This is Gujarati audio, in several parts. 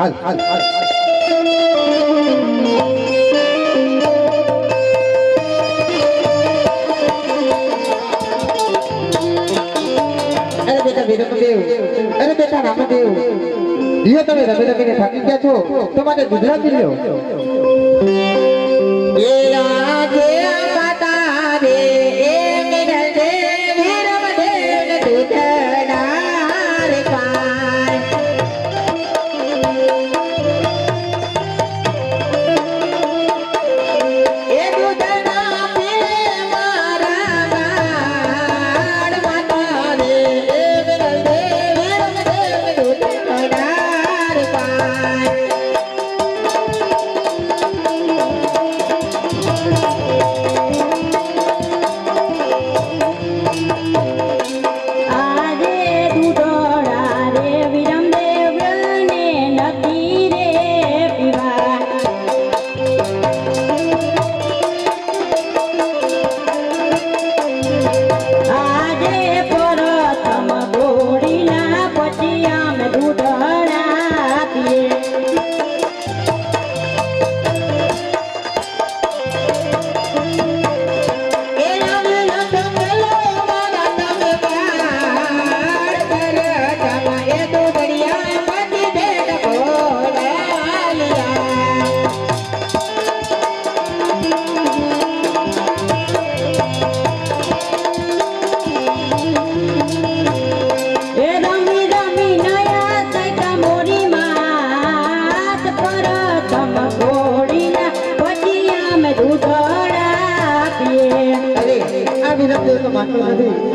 હાલ હાલ હાલ અરે બેટા વિરમદેવ અરે બેટા રામદેવ દિયો તમે રમે રમીને થાકી ગયા છો તો માટે દૂધરા પી લ્યો એ આજે માતા રે એ વિરમદેવ વિરમદેવ દૂધના રે પાય એ દૂધના પીલે મારા ગાડ માતા રે એ વિરમદેવ દૂધના રે પાય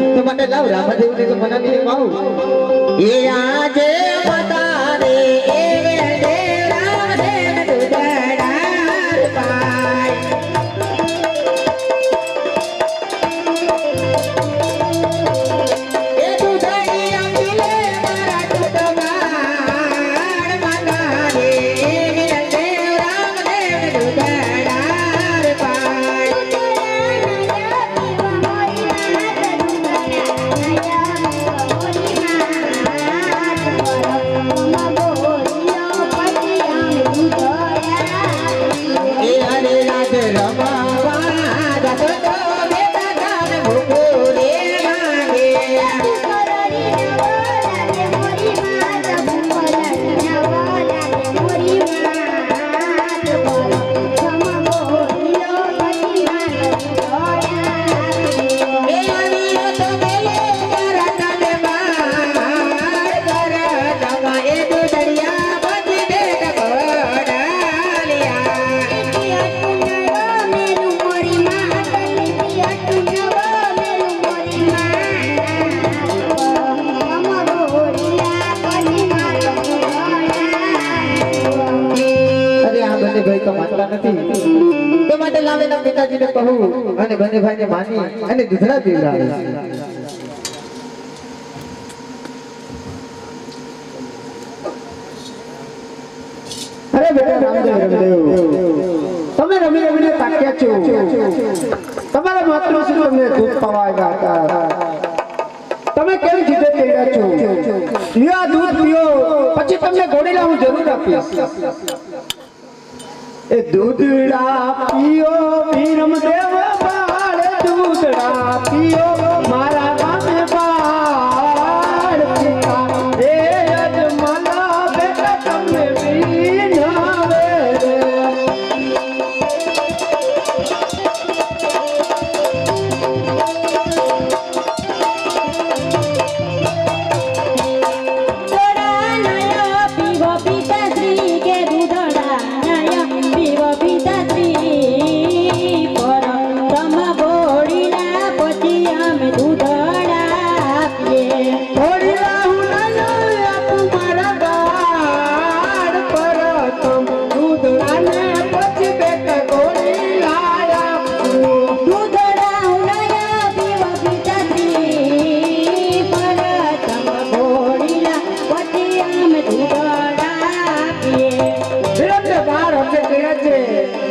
તો માટે લાવ રામદેવ ને તો મનાવી પાઉં એ આજે માતા રે એ વિરમદેવ રામદેવ દૂધના પાય એ દૂધની અંગીલે મારા ટોટમાડ માતા રે એ વિરમદેવ રામદેવ દૂધના પાય ભાઈ તો માનતા નથી તો માટે લાવેલા પિતાજીને કહું અને બંને ભાઈને માની અને દૂધરા પીવડાવે અરે બેટા રામદેવ તમે રમી રમીને તાક્યા છો તમારા માતૃશ્રી તમને દૂધ પવાયા હતા તમે કેમ જીતે કર્યા છો લ્યો દૂધ પીઓ પછી તમને ગોળીલા હું જરૂર આપીશ એ દૂધડા પીઓ વિરમદેવ બાળ દૂધડા પીઓ મારા ગામે બાળ પિતા એ અજમલા બેટા તમને વિનાવે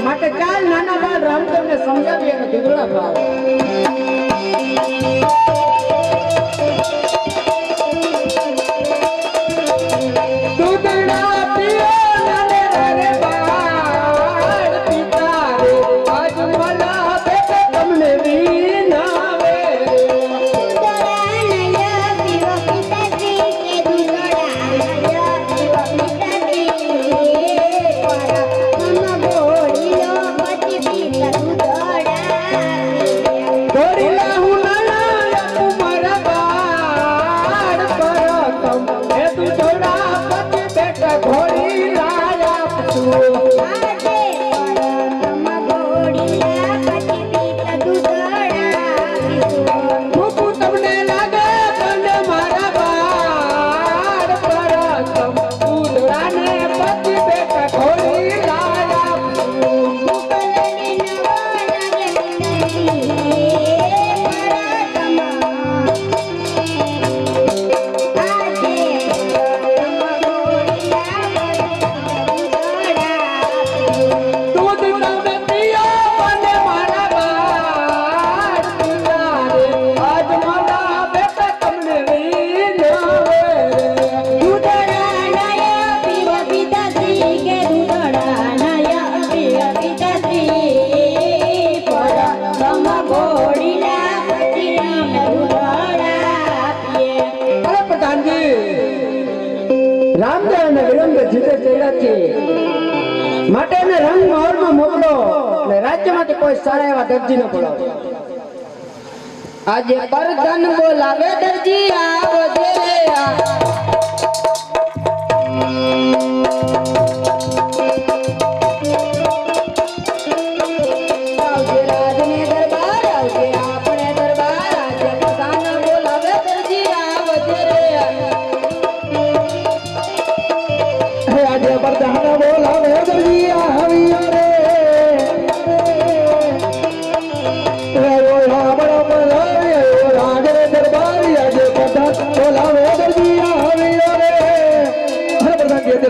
માટે ચાલ નાના બાળ રામદેવને સમજાવી અને દૂધડા ભાવ દૂધડા પીઓ રામદેવ અને વિરમદેવ જીતે ચડ્યા છે માટે એને રંગ મહોલમાં મોકલો અને રાજ્યમાંથી કોઈ સારા એવા દરજીને બોલાવો. આજે પરધન બોલાવે દરજી આવજે રે આવજે રાજને દરબાર આવજે આપણે દરબાર આજે પરધન બોલાવે દરજી આવજે રે આજે પરધાન બોલાવે દરજી આવ્યો રે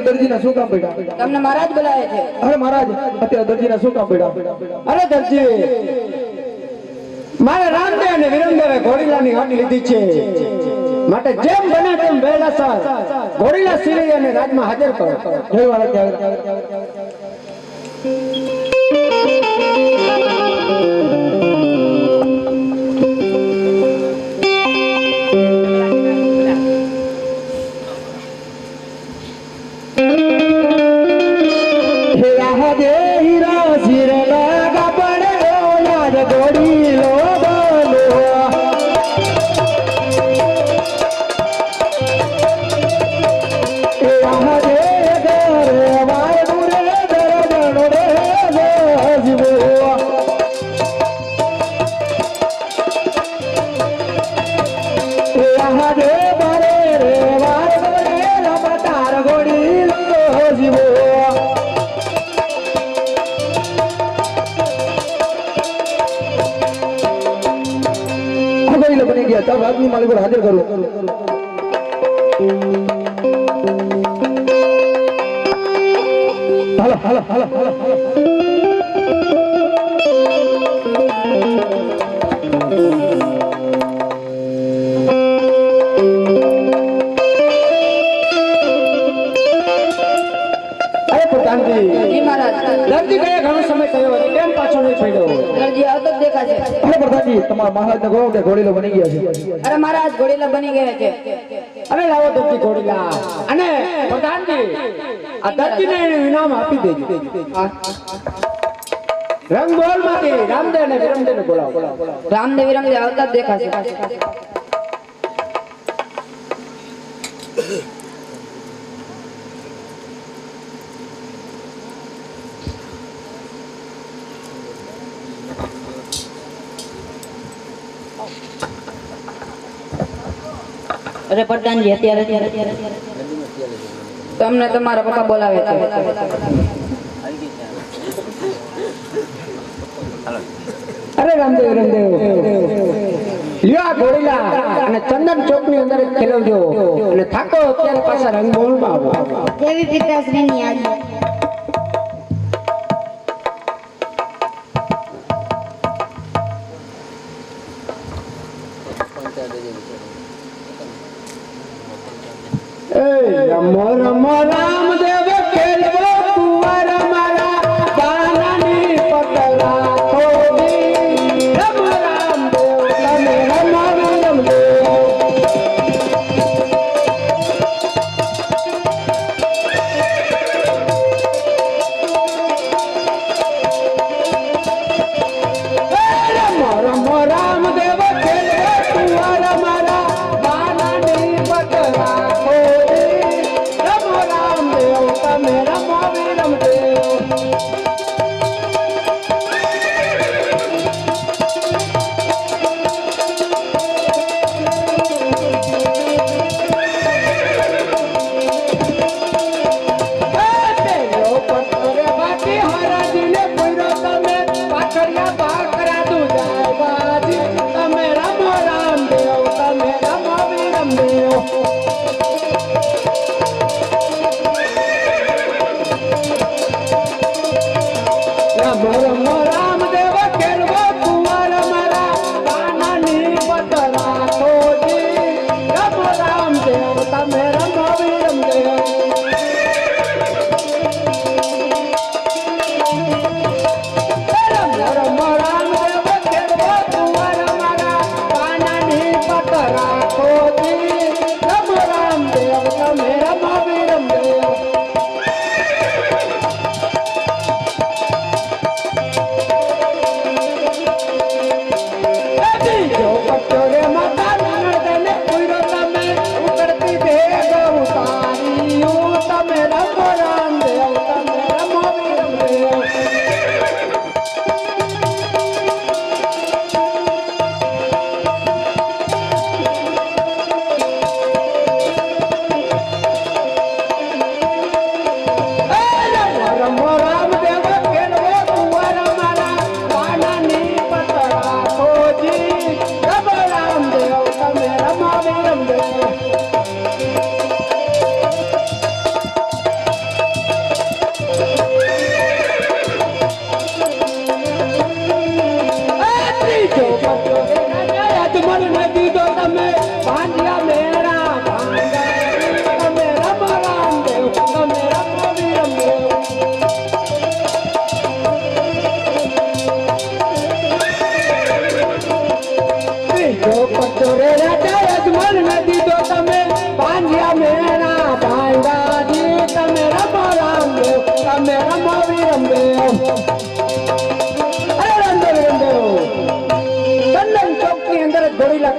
દરજીના શું કામ પડ્યા? તમને મહારાજ બોલાવે છે. અરે મહારાજ અત્યારે દરજીના શું કામ પડ્યા? અરે દરજી મારે રામદેવ અને વિરમદેવે ઘોડીલાની હાટ લીધી છે માટે જેમ બને તેમ વહેલાસર ઘોડીલા સિરી અને રાજમાં હાજર કરો. જય મહારાજ. બની ગયા તબ રાજની માલિક પર હાજર કરો. હાલો હાલો હાલો હાલો દરજી ગયા ઘણો સમય થયો કેમ પાછો નહીં પડ્યો? દરજી આવતો જ દેખાશે. અરે પ્રધાનજી તમારા મહારાજ ને કહો કે ઘોડીલો બની ગયા છે. અરે મહારાજ ઘોડીલા બની ગયા છે. અરે લાવો દરજી ઘોડીલા અને પ્રધાનજી આ દરજીને ઇનામ આપી દેજો. રંગમોહલ માંથી રામદેવ અને વિરમદેવ ને બોલાવો. રામદેવ વિરમદેવ આવતા જ દેખાશે. અરે પ્રધાનજી અત્યારે તમને તમારા પપ્પા બોલાવે છે. અરે રામદેવ વિરમદેવ લ્યો આ ઘોડીલા અને ચંદન ચોક ની અંદર ખેલવજો અને થાકો અત્યારે પાછા રંગમોહલ માં આવો. દેવી પિતાશ્રી ની આજ્ઞા. રમો રમો રામદેવ ખેલવો કુંવર મારા દાનાની પતલા થોડી. રમો રામદેવ તમે રમો રામદેવ. રમો રમો રામદેવ ખેલવો કુંવર મારા દાનાની પતલા થોડી. રમો રામ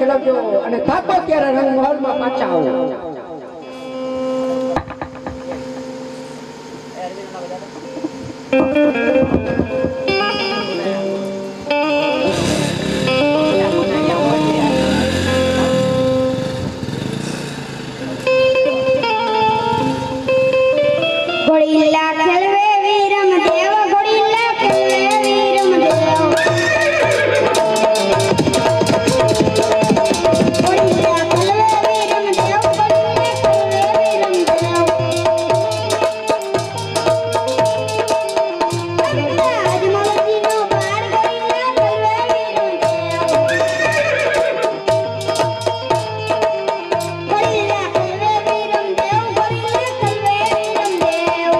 ખેલવજો અને થાકો ત્યારે રંગ મહલમાં પાછા આવો. ઘોડીલા ખેલવે વીરમ દેવ ઘોડીલા ખેલવે વીરમ દેવ ઘોડીલા ખેલવે વીરમ દેવ ઘોડીલા ખેલવે વીરમ દેવ રાજ મલજીનો બાર ઘોડીલા ખેલવે વીરમ દેવ ઘોડીલા ખેલવે વીરમ દેવ ઘોડીલા ખેલવે વીરમ દેવ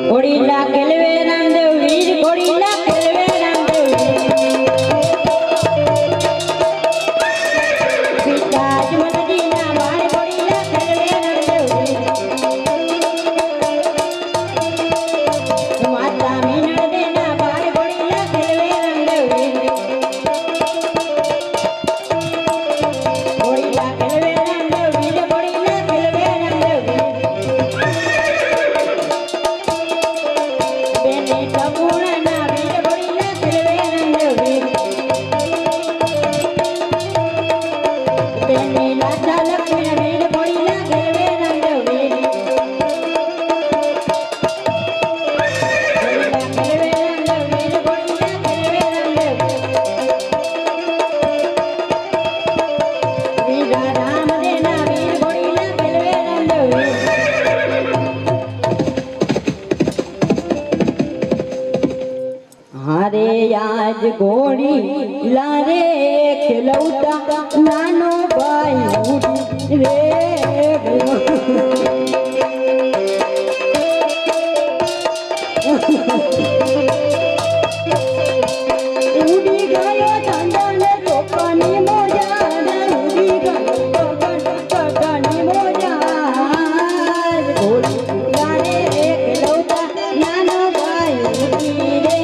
ઘોડીલા ખેલવે રામદેવ વીર ઘોડીલા ખેલવે રામદેવ પિતાજ મલજીના બાર ઘોડીલા ખેલવે રામદેવ માતા મીનળદેના બાર ઘોડીલા ખેલવે રામદેવ ઘોડીલા ખેલવે રામદેવ વીર ઘોડીલા ખેલવે રામદેવ બેની સગુણના વીર ઘોડીલા ખેલવે રામદેવ બેની લાજા લક્ષ્મી વીર ઘોડીલા ખેલવે રામદેવ ઘોડીલા ખેલવે રામદેવ વીર ઘોડીલા ખેલવે રામદેવ વીરા રામદેના વીર ઘોડીલા ખેલવે રામદેવ હારે આજ ઘોડી લારે ખેલવતા નાનો ભાઈ ઉડી રે ઉડી ગયો ચાંદને ચોપાની મોજા ઉડી ગયો કટની મોજા ઘોડી લારે ખેલવતા નાનો ભાઈ ઉડી રે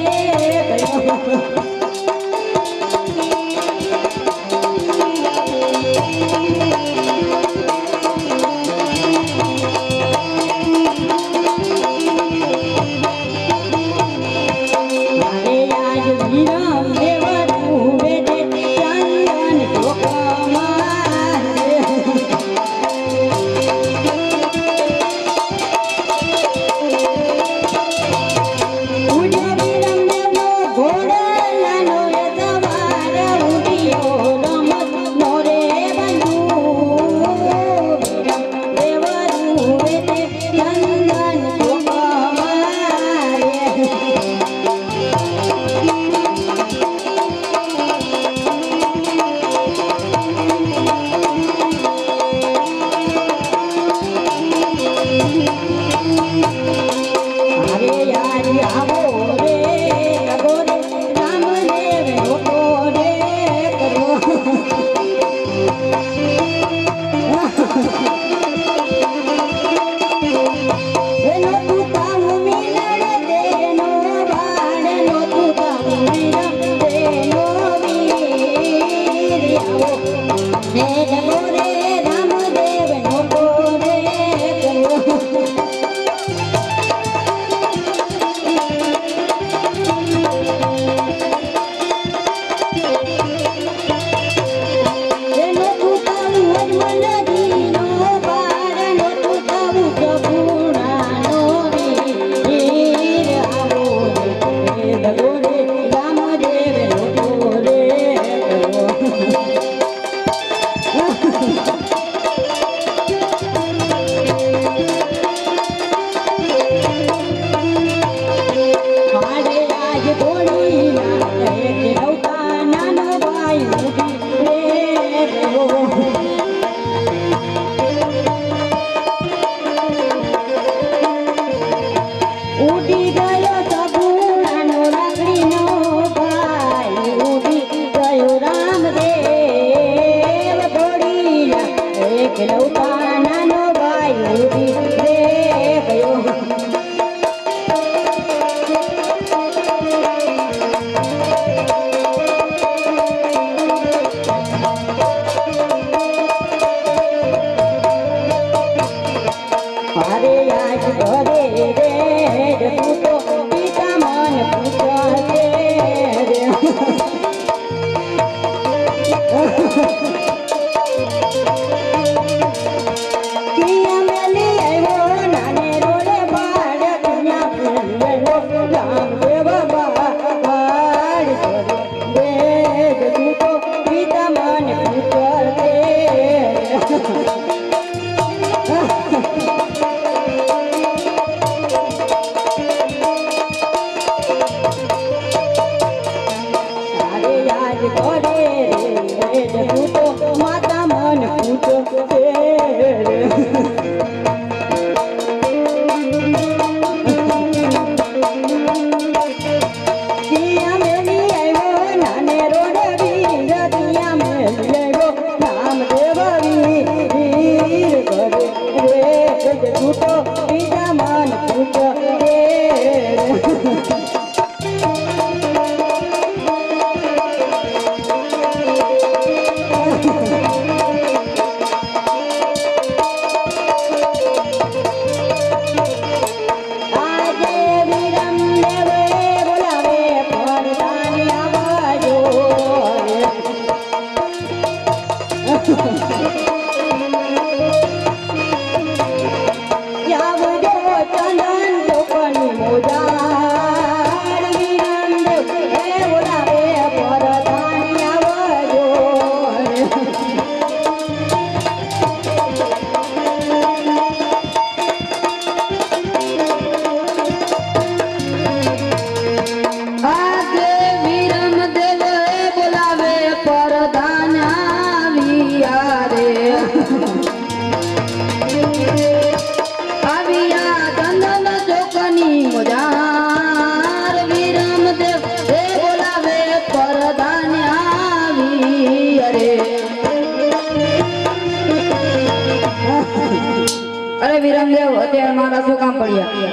વિરમદેવ અત્યારે મારા શું કામ પડ્યા?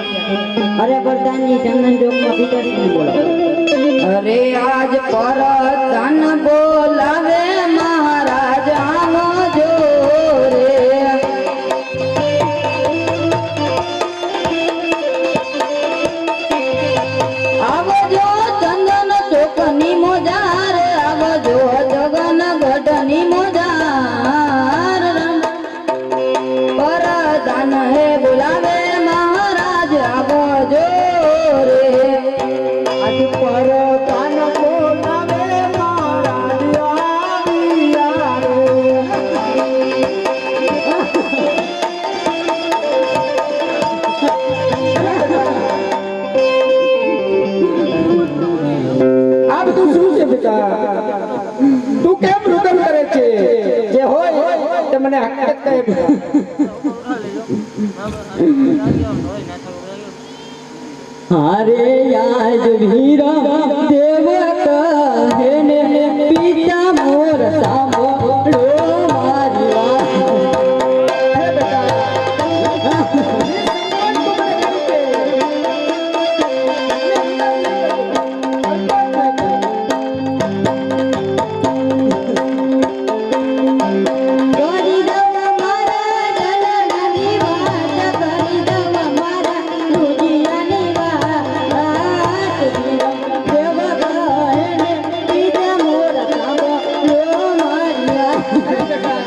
અરે પ્રધાનજી ચંદન ચોકમાં પિતાશ્રીને બોલાવો. અરે આજ પરધાન બોલાવે મહારાજ આનો જો રે. આવજો ચંદન ચોકની મોજાર, આવજો જગન ગઢની મોજાર. પરધાન હે બોલાવે મહારાજ આવજો રે. આજ પરધાન બોલાવે મહારાજ આવ્યા રે. બેટા તું કેમ રુદન કરે છે જે હોય તે મને હકીકત કહે બેટા હારે યાદ વીરા દેવ કહે ને પિતા મોર સાંભળો મારી વાત હે બેટા કરી દવ મારા દલની વાત કરી દવ મારા રુજિયાની વાત દેવ કહે ને પિતા મોર સાંભળો મારી વાત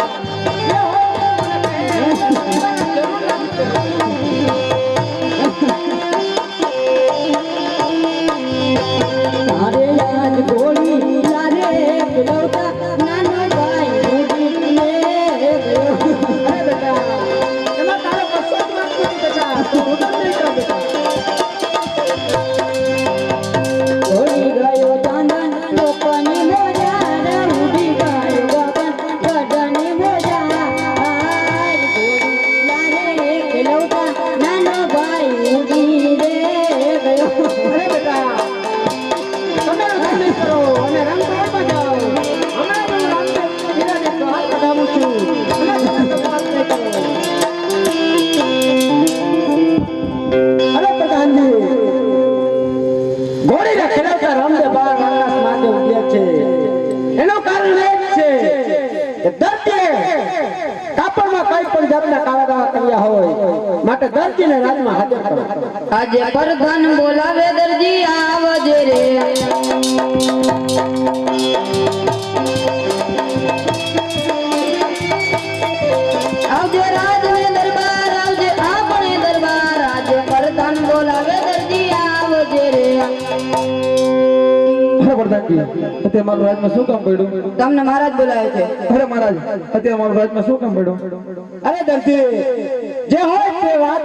તારે યાદ ગોળી તારે પુલવતા નાનો ભાઈ ઉડીને ગયો અરે બેટા એમાં તારો કશો જ વાંક નથી બેટા તું રુદન નહીં કર બેટા ઉડી ગયો ચાંદન લોકોની મોજા ઉડી ગયો ગગન ગગનની મોજા ગોળી પુલવતા નાનો ભાઈ ઉડી રે ગયો અરે બેટા તમે રંગ નહીં કરો અને રંગ કાઢવા જાઓ હમણાં હું રામદેવ વીરાને તો હાથ કઢાવું છું અને તમે તો વાત નહીં કરો અરે પ્રધાનજી ઘોડીને ખેલાવતા રામદેવ બાર આકાશ માટે ઉડ્યા છે એનું કારણ એ જ છે કે દર્દીએ કાપડમાં કઈ પણ જાતના કાળા કર્યા હોય માટે દર્દીને રાજમાં હાજર કરો આજે પ્રધાન બોલાવે દરજી આવજે રે આવજે રાજને દરબાર આવજે આપણે દરબાર આજે પ્રધાન બોલાવે દરજી આવજે રે અરે પ્રધાનજી અત્યારે મારું રાજમાં શું કામ પડ્યું તમને મહારાજ બોલાવે છે અરે મહારાજ અત્યારે મારું રાજમાં શું કામ પડ્યું અરે દર્દી જે હોય તે વાત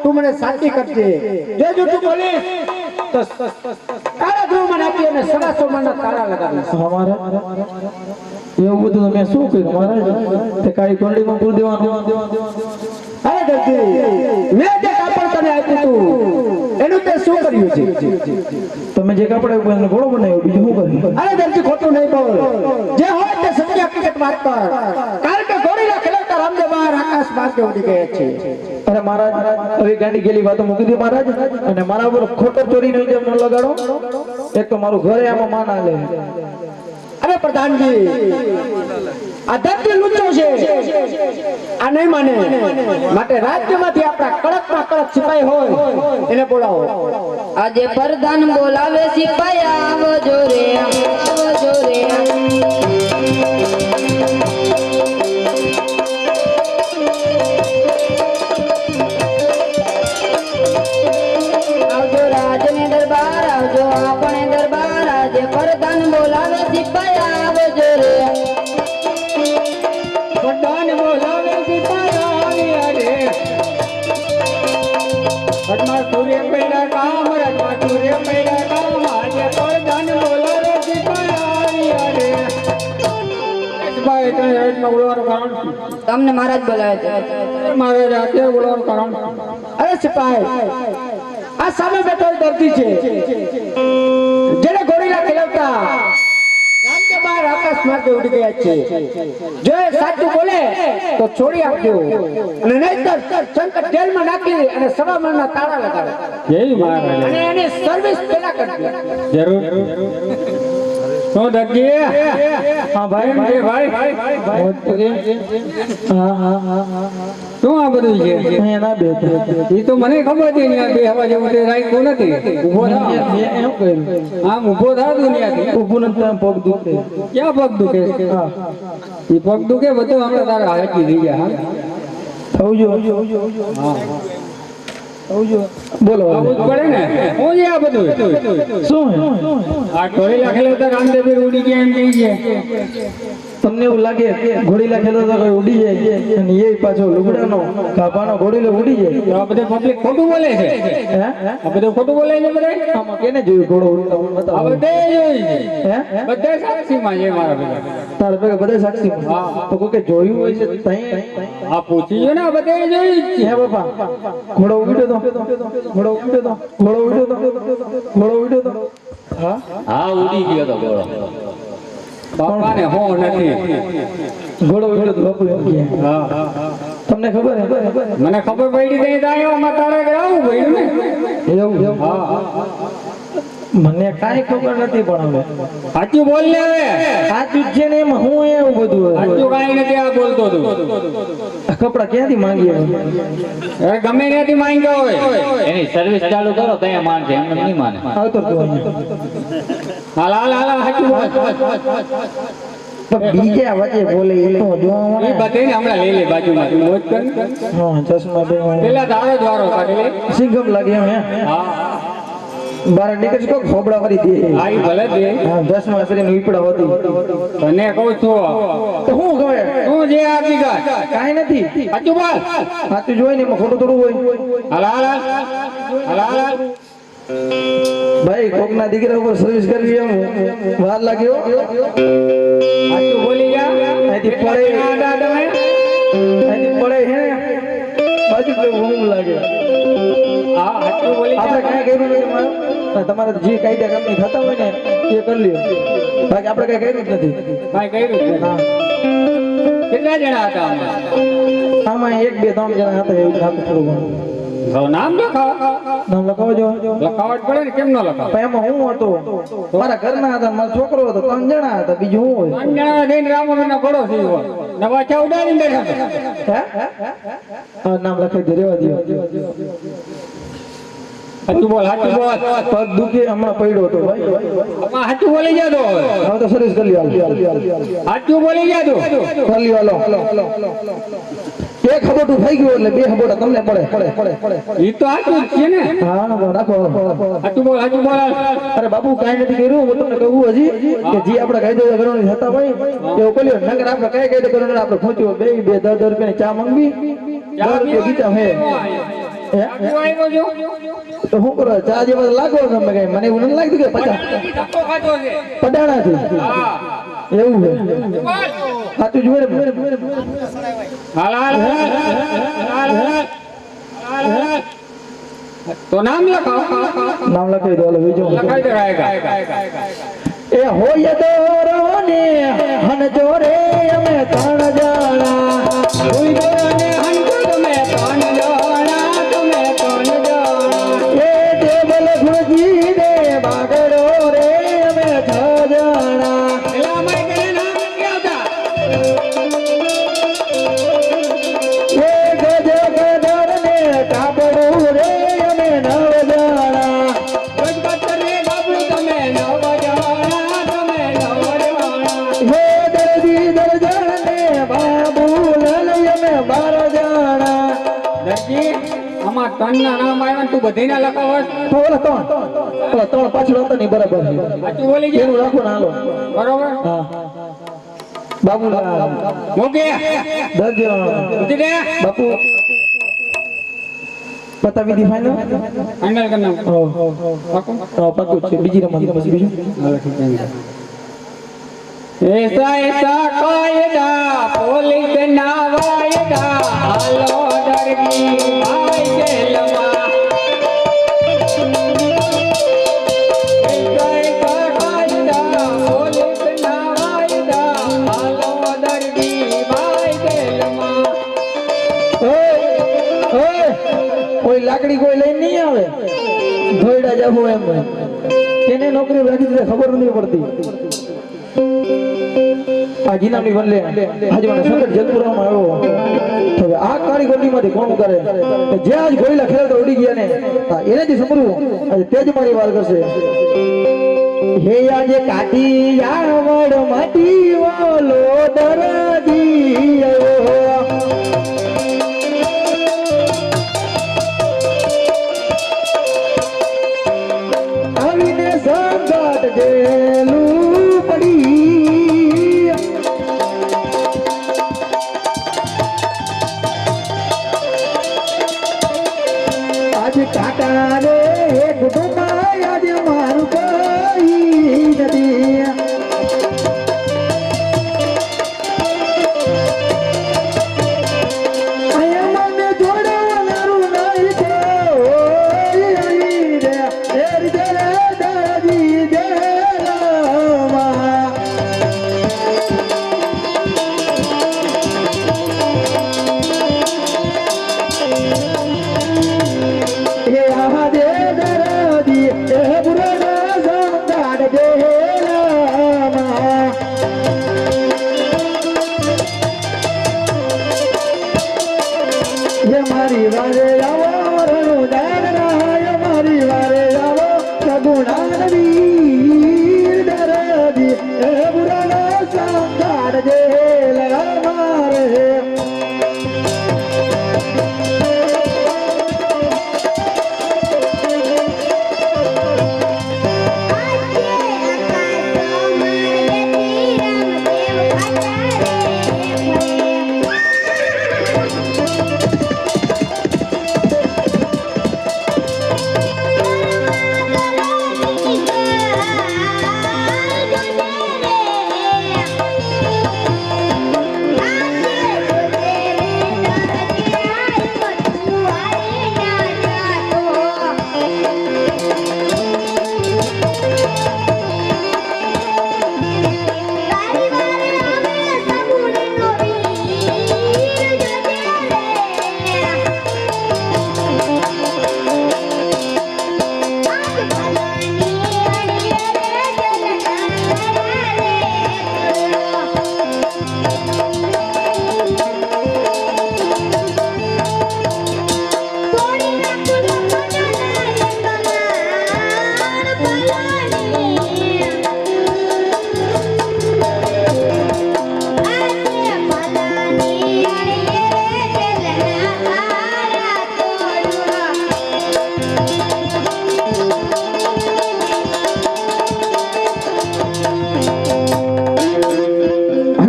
તું મને સાચી કરજે જો જૂઠું બોલીશ તો કાળા ગૃહમાં નાખી અને સવાસો મણના તાળા લગાવીશ અમારા એવું બધું મેં શું કર્યું મહારાજ તે કાળી કોરડીમાં પૂર દેવાનું અરે દર્દી મેં જે કાપડ તને આપ્યું તું એનું તે શું કર્યું છે તમે જે કાપડ આપ્યું એને ઘોડો બનાવ્યો બીજું શું કર્યું અરે દર્દી ખોટું નહીં બોલ જે હોય તે સત્ય હકીકત વાત કર કારણ કે ઘોડીના ખેલાવતા રામદેવ બાર આકાશ માર્ગે ઉડી ગયા છે અરે મહારાજ હવે ગાંડી ગેલી વાતો મૂકી દે મહારાજ અને મારા ઉપર ખોટો ચોરીનો ઇલ્ઝામ ન લગાડો એક તો મારું ઘરે આમાં માન આલે અરે પ્રધાનજી આ દર્દી લુચ્ચો છે આ નહીં માને માટે રાજ્યમાંથી આપણા કડકમાં કડક સિપાહી હોય એને બોલાવો આજે પ્રધાન બોલાવે સિપાઈ આવજો રે આવજો રે આવજો રાજને દરબાર આવજો આપણે દરબાર આજે પ્રધાન બોલાવે સિપાઈ આવજો રે પ્રધાન બોલાવે સિપાહી અરે રાજમાં સૂર્ય પૈડા કામ રાજમાં સૂર્ય પૈડા કામ આજે પ્રધાન બોલાવે સિપાહી અરે સિપાહી તને રાજમાં બોલવાનું કારણ શું? તમને મહારાજ બોલાવે છે મારે રાતે બોલવાનું કારણ અરે સિપાહી આ સામે બેઠો દર્દી છે જેને ઘોડીલા ખેલાવતા રામદેવ બાર આકાશ માર્ગે ઉડી ગયા છે જો એ સાચું બોલે તો છોડી આપજો અને નહીંતર સંકટ જેલમાં નાખી અને સભામણના તાળા લગાવે જય મહારાજ અને એની સર્વિસ પેલા કરજો જરૂર શું દર્દી હા ભાઈ ભાઈ શું આ બધું છે અહીંયા ના બેઠો એ તો મને ખબર છે ને બે હવા જેવું તે રાખ્યું નથી ઊભો થા મેં એમ કર્યું આમ ઊભો થા દુનિયાથી ઊભું નથી આમ પગ દુખે ક્યાં પગ દુખે હા એ પગ દુખે બધું હમણાં તારા હાકી થઈ ગયા થવું જો બોલો આવું જ પડે ને શું છે આ બધું શું આ ટોળી લખેલો તો રામદેવ ઉડી ગયા એમ કહી છે તમને એવું લાગે કે ઘોડીલા ખેલો તો કોઈ ઉડી જાય અને એ પાછો લુગડાનો કાપાનો ઘોડીલો ઉડી જાય. આ બધા પબ્લિક ખોટું બોલે છે. હે આ બધું ખોટું બોલે છે બધા. આમાં કેને જોયું ઘોડો ઉડતા હું આ બતાવો. બધે જોઈ છે. હે બધા સાક્ષીમાં છે મારા ભેગા. તારે ભેગા બધા સાક્ષી તો કોઈ જોયું હોય છે તઈ આ પૂછી જો ને આ બધે જોઈ જ છે. હે બાપા ઘોડો ઉડ્યો તો ઘોડો ઉડ્યો તો ઘોડો ઉડ્યો તો ઘોડો ઉડ્યો તો હા હા ઉડી ગયો તો ઘોડો. બાપાને હો નથી. ઘોડો ઉડ્યો તો બાપુ એમ કહે. હા તમને ખબર હે મને ખબર પડી ગઈ તારે આમાં તારે આવું પડ્યું ને. એવું હા મને કાંઈ ખબર નથી પણ હવે સાચું બોલ ને હવે. સાચું જ છે ને એમાં હું એવું બધું સાચું કાંઈ નથી આ બોલતો તું. કપડા ક્યાંથી માંગીએ હવે ગમે ત્યાંથી માંગ્યો હોય. એની સર્વિસ ચાલુ કરો તો અહીંયા માનશે એમને નહીં માને. આવતો તું અહીંયા હાલ હાલ હાલ સાચું બોલ. પણ બીજા વચ્ચે બોલે એ તો જોવા એ મળે. બધાને હમણાં લઈ લે બાજુમાં તું મોજ કર. હા ચશ્મા બે પેલા તારો જ વારો કાઢી લે. સિંગમ લાગે એમ હે હા બાર નીકળી કોક ખોબડા કરી દે આ ઈ ભલે દે. હા ચશ્મા કરીને વીપડા હતી તને કહું છું તો હું કહે તું જે આપી ગા કાંઈ નથી સાચું બોલ. સાચું જોઈ ને એમાં ખોટું થોડું હોય હાલ હાલ હાલ હાલ હાલ હાલ. ભાઈ કોકના દીકરા ઉપર સર્વિસ કરવી એમ વાર લાગ્યો સાચું બોલી જા. અહીંથી પડે આડા તમે. અહીંથી પડે હે બાજુ કેવું ઊંઘ લાગે હા સાચું બોલી આપણે જા. કાંઈ કર્યું નથી તમારે જે કાયદા કામની થતા હોય ને એ કરી લ્યો બાકી આપણે કાંઈ કર્યું જ નથી કાંઈ કર્યું જ નથી. કેટલા જણા હતા આમાં? આમાં 1 2 3 જણા હતા એવું નામ થોડું ઘણું તો નામ લખાવ. નામ લખાવજો લખાવટ પડે ને. કેમ ન લખાવ? પણ એમાં હું હતો મારા ઘરના હતા મારો છોકરો હતો 3 જણા હતા બીજું હું હોય 3 જણા થઈને રામનો ઘોડો થયો. નવા ચા ઉડાડીને બેઠા હતા. હે હા નામ લખાઈ દે રેવા દો સાચું બોલ સાચું બોલ. પગ દુખે હમણાં પડ્યો હતો ભાઈ આમાં સાચું બોલી જા તો. હવે તો સર્વિસ કરી લ્યો સાચું બોલી જા તો. કરી લ્યો હાલો એક હબોટું થઈ ગયું એટલે 2 હબોટા તમને પડે ઈ તો સાચું જ છે ને. હા રાખો સાચું બોલ સાચું બોલ. અરે બાબુ કાંઈ નથી કર્યું હું તમને કહું હજી કે જે આપણે કાયદો કરવાની હતા હોય એવું કર્યો નગર આપણે કઈ કાયદો કરવાનો આપણે ખોચ્યું 2 10 રૂપિયાની ચા માંગવી 10 રૂપિયા ગીતા હે તું આવ્યો છો? તો શું કરો ચા જેવા લાગો તમે કઈ મને એવું નથી લાગતું કે ધક્કો ખાધો છે. પટાણાથી હા. એવું છે સાચું જોયે ને હાલ હાલ હાલ હાલ હાલ હાલ. તો નામ લખાવ. નામ લખાઈ દો હાલો બીજું લખાઈ દે રાયગા. એ હોય દોરો ને હન જોરે અમે 3 જણા ઉઈ દો ને હંકો તમે 3 જણા તમે 3 જણા. એ દેવલ ગુરજી દે બાગડો રે અમે 6 જણા એલા માય કરે નામ નથી આવતા. એ ગજ ગદર ને કાબડું રે અમે 9 જણા ગજબતર રે બાબુ તમે 9 જણા તમે 9 જણા. હે દરજી દરજણ ને બાબુ લલય અમે 12 જણા દરજી આમાં તનના નામ આવ્યા ને તું બધીના લખાવસ. તો ઓલા 3 પાછળ હતા ને બરાબર છે સાચું બોલી જા. એનું રાખો ને હાલો બરોબર. હા બાબુલાલ મોકે દરજી ઉઠી દે. બાપુ પતાવી દી ફાઈનલ ફાઇનલ કર નાખ. પાકું? પાકું છે બીજી રમત પછી બીજું ऐसा ऐसा कायदा पुलिस ना वायदा हालो दरगी भाई जेलमा. ऐसा ऐसा कायदा पुलिस ना वायदा हालो दरगी भाई जेलमा. કોઈ લાકડી કોઈ લઈને નહીં આવે ધોઈડા જાવું એમ કેને નોકરી રાખી દીધે ખબર નથી પડતી આ ગીનાની બદલે આજે મને સંકટ જગપુરામાં આવ્યો હવે આ કારીગરીમાંથી કોણ કરે કે જે આજ ગોઈલા ખેલતા ઉડી ગયા ને એનેથી સમરવું આજે તેજ મારી વાર કરશે હે આજે કાટી આવડ માટી વાલો દરજી આવ્યો આવીને સંકટ જેલું પડી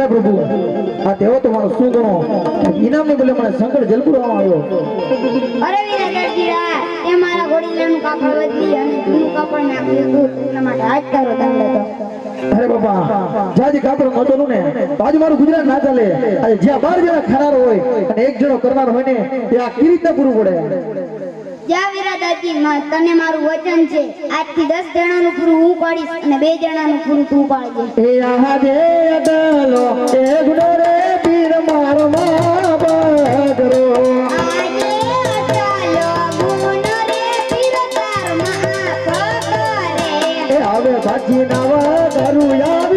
હે પ્રભુ આ તેવો તો મારો શું ગણો ઇનામની બદલે મને શંકર જલપુરામાં આવ્યો અરે વીરા દરજીરા એ મારા ઘોડીલાનું કાપડ બદલી અને જૂનું કાપડ નાખ્યું હતું એટલા માટે હાથ તારો દંડ હતો. અરે બાપા જાજી કાપડ નહોતું ને તો આજે મારું ગુજરાત ના ચાલે આજે જ્યાં 12 જણા ખાનાર હોય અને એક જણો કરનાર હોય ને ત્યાં કેવી રીતે પૂરું પડે જા વીરા દરજી તને મારું વચન છે આજથી 10 જણાનું પૂરું હું પાડીશ અને 2 જણાનું પૂરું તું પાડજે. એ આહે અડલો એ ગુનો રે પીર મારો માં બગરો આજે ચાલો ગુનો રે પીર તાર માં પકરે. એ હવે સાચી નાવા કરું યાદ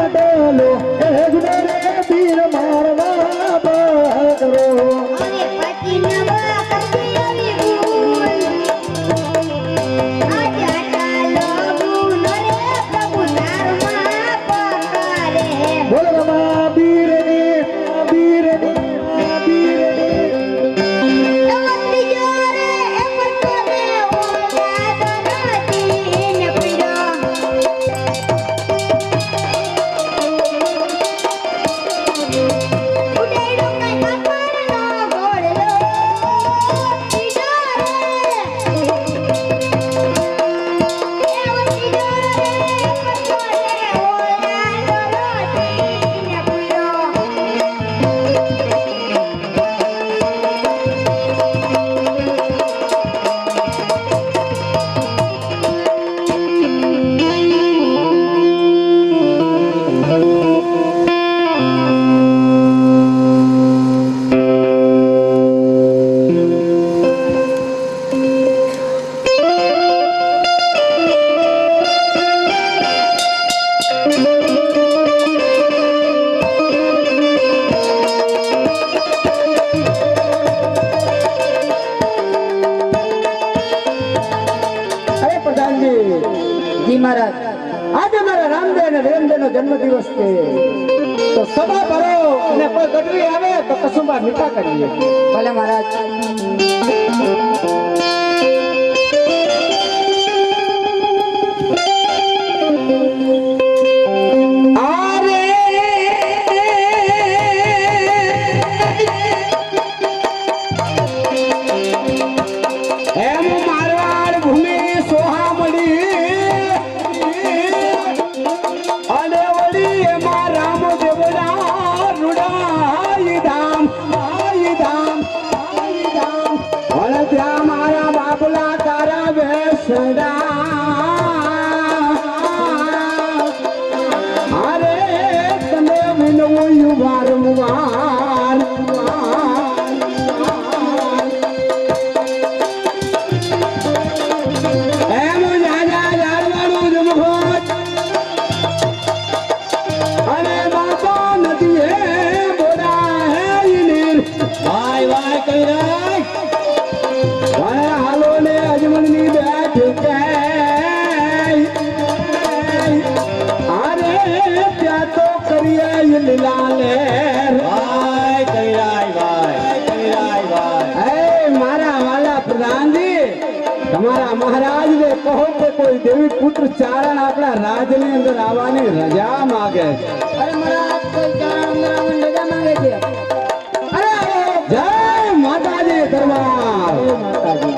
અડલો એ ગુનો રે પીર મારો માં બગરો અને પછી નવા કસી આવી ભૂલ. આજે ચાલો ગુનો રે પ્રભુ તાર માં પકરે. બોલ રમા બીરની બીરની બીરની નમસ્તી જોરે એ પટોને ઓળખાતો નથી ને પીડો. ઉડેડો કઈ કાપડનો ઘોડલો પીડો રે. એ વટી જોરે પટોને ઓળખાતો નથી ને પીડો. અરે પ્રધાનજી જી મહારાજ આજે મારા રામદેવ અને રેમદેવનો જન્મદિવસ છે તો સભા ભરો અને કોઈ ગઢવી આવે તો કસુંબા મીઠા કરીએ. ભલે મહારાજ. એમ મારવાડ ભૂમિ સોહામણી અને વળી એમાં રામદેવના રૂડાઈ ધામ અને ત્યાં મારા બાપલા તારા બેસડા અરે તમે વિનવું વારંવાર એમ જાજા જાળવાનું જમઘોટ અને બાપા નથી હે બોડા હે ઈનીર વાય વાય કઈ રાય વાય હાલો ને અજમલની બેઠ કે અરે ત્યાં તો કરીએ લીલાલે વાય કઈ રાય હે મારા વાલા પ્રધાનજી તમારા મહારાજ ને કહો કે કોઈ દેવી પુત્ર ચારણ આપણા રાજ ની અંદર આવવાની રજા માંગે છે. અરે મહારાજ કોઈ ચારણ અંદર રજા માંગે છે. અરે જય માતાજી દરબાર. માતાજી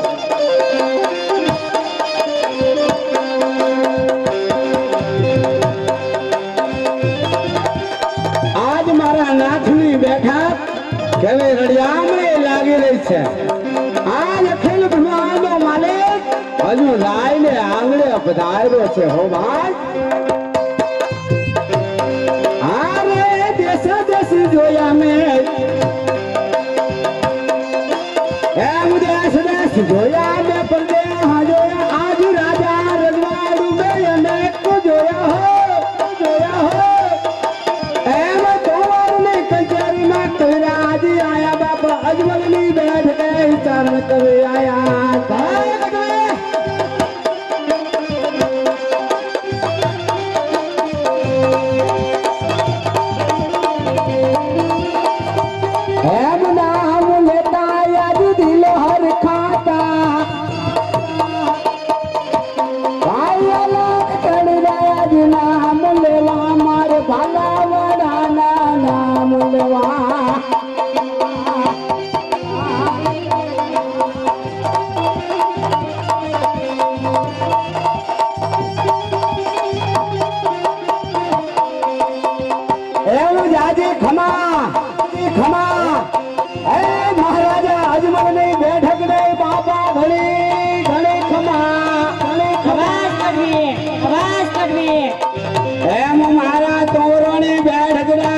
આજ મારા નાથની બેઠક કેવી રડિયામણી લાગી રહી છે. આજ અખિલ બ્રહ્માંડનો માલિક હજુ રાયને આંગણે પધાર્યો છે હો ભાઈ. આરે દેશ દેશ જોયા મેં એમ દેશ દેશ જોયા મેં પરદેહ જોયા આજ રાજા રજવાડું મેં અનેક જોયા હો એમ તોવારની કચેરીમાં કવિરાજ આયા બાપા અજમલની બેઠ ગઈ ચારણ કવિ આયા ભાઈ કવિ. એમ નામ લેતા યાદ દિલ હર ખાતા ભાઈ અલગ ચડી રહ્યા જ નામ લેવા મારે ભાઈ ગામડાના નામ લેવા એવું જાજી ખમા ખમા એ મહારાજા અજમલની બેઠક ને બાપા ઘણી ઘણી ખમા ઘણી ખમા એમ મારા તોરણી બેઠક ને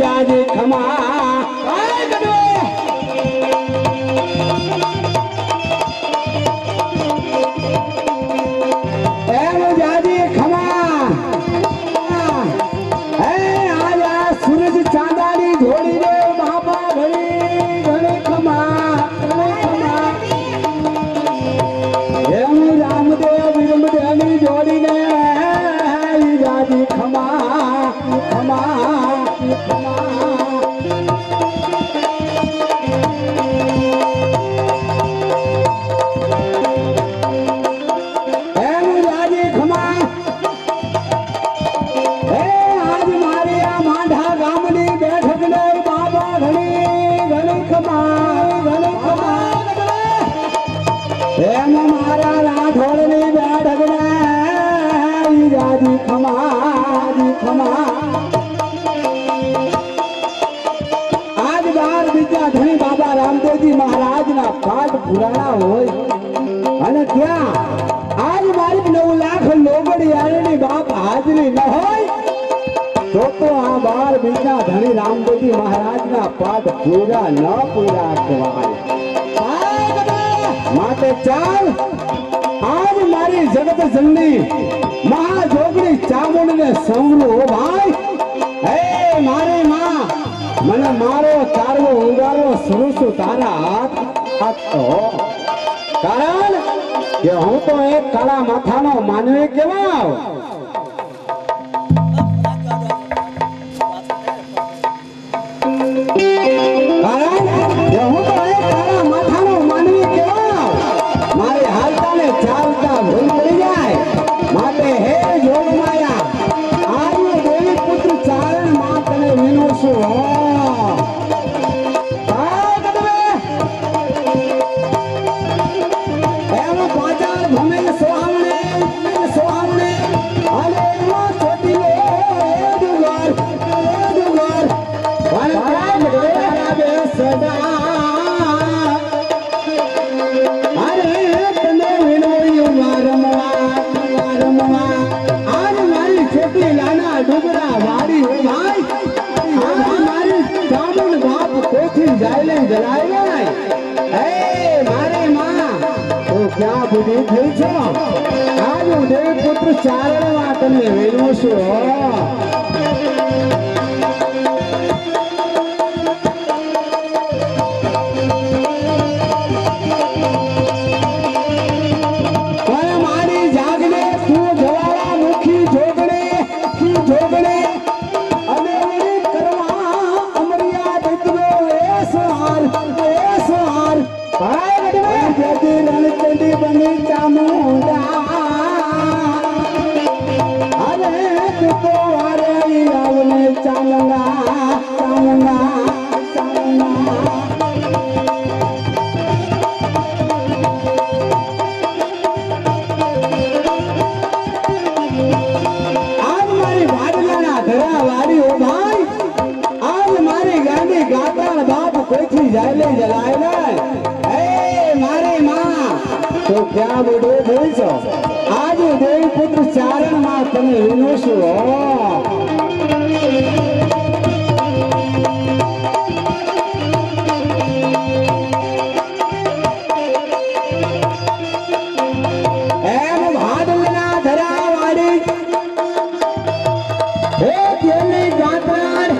જાજી ખમા એમ જાજી ખમા સૂરજ ચાંદાની જોડી રે બાપા ઘણી ઘણી ખમા એમ રામદેવ વિરમદેવની જોડી ને જાજી ખમા ખમા એમ જાજી ખમા આજ મારી આ માંઢા ગામની બેઠક ને બાબા ઘણી ઘણી ખમા એમ મારા રાઠોડની બેઠક ને જાજી ખમા આજ બાર બીજા ધણી બાબા રામદેવજી મહારાજના પાઠ પુરાણા હોય અને ત્યાં આજ મારી 9 લાખ લોગડી આણીની બાપ હાજરી ન હોય તો આ બાર બીજા ધણી રામદેવજી મહારાજના પાઠ પૂરા ન પૂરા કહેવાય માટે ચાલ આજ મારી જગત જનની મહાજોગણી ચામુંડને સંવરું હો ભાઈ હે મારી માં મને મારો તારવો ઉગારો સુરસુ તારા હાથ આપતો કારણ કે હું તો એક કાળા માથાનો માનવી કેવાવ મારે હાલતા ને ચાલતા ભૂલ પડી જાય માટે હે જોગમાયા આજનો દેવી પુત્ર ચારણ માં તને વિનોશું એમ પાચાર ભમે સોહામણે અને એમાં ચોટીલો દુગર પણ સદા ડુગરા વાડી હો ભાઈ મારી ચામુંડ બાપ કોઠી જાયલે જલાય હે મારી માં તો ક્યાં બુદ્ધિ થઈ છો આજ હું દેવ પુત્ર ચારણમાં તમને વેલું છું મારી જાગને તું જવાળા મુખી જોગણે અને કરવા અમરિયા દીકરો એ સહાર ભાઈ જતી રણચંડી બની ચામુંડા અરે તું તો વારે આવને ચામુંડા આજ મારી વાડલાના ધરા વાડી હો ભાઈ આજ મારી ગાંડી ગાતાળ બાપ કોઈથી જાયલે જલાય હે મારી માં તો ક્યાં બુડો થઈ છો આજ દેવી પુત્ર ચારણ માં તમે વિનોશું એમ ભાડલના ધરા વાડી હે તેની ગાતાળ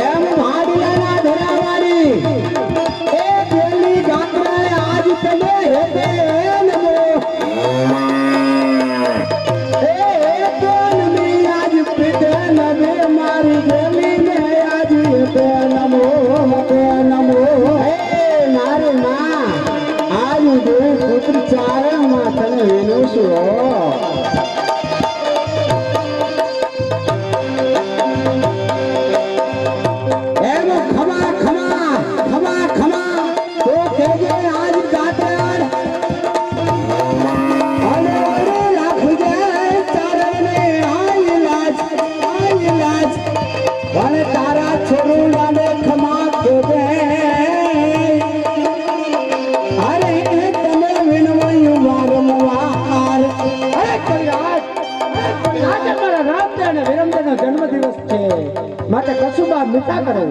એમ ભાડલાના ધરા વાડી એ તેની ગાતાળ આજ તમે હેતે નમો એ તો નમી આજ પીતે નમે મારી જમીને આજ હેતે નમો હે મારી માં આજ દેવ પુત્ર ચારણ માં તને વિનોશું અને તારા છોરુડાને ખમા કેવે અરે તને વિનવયું વારંવાર અરે કલ્યાણ આજે મારા રામદેવ અને વિરમદેવનો જન્મદિવસ છે માટે કસુબા મીઠા કરો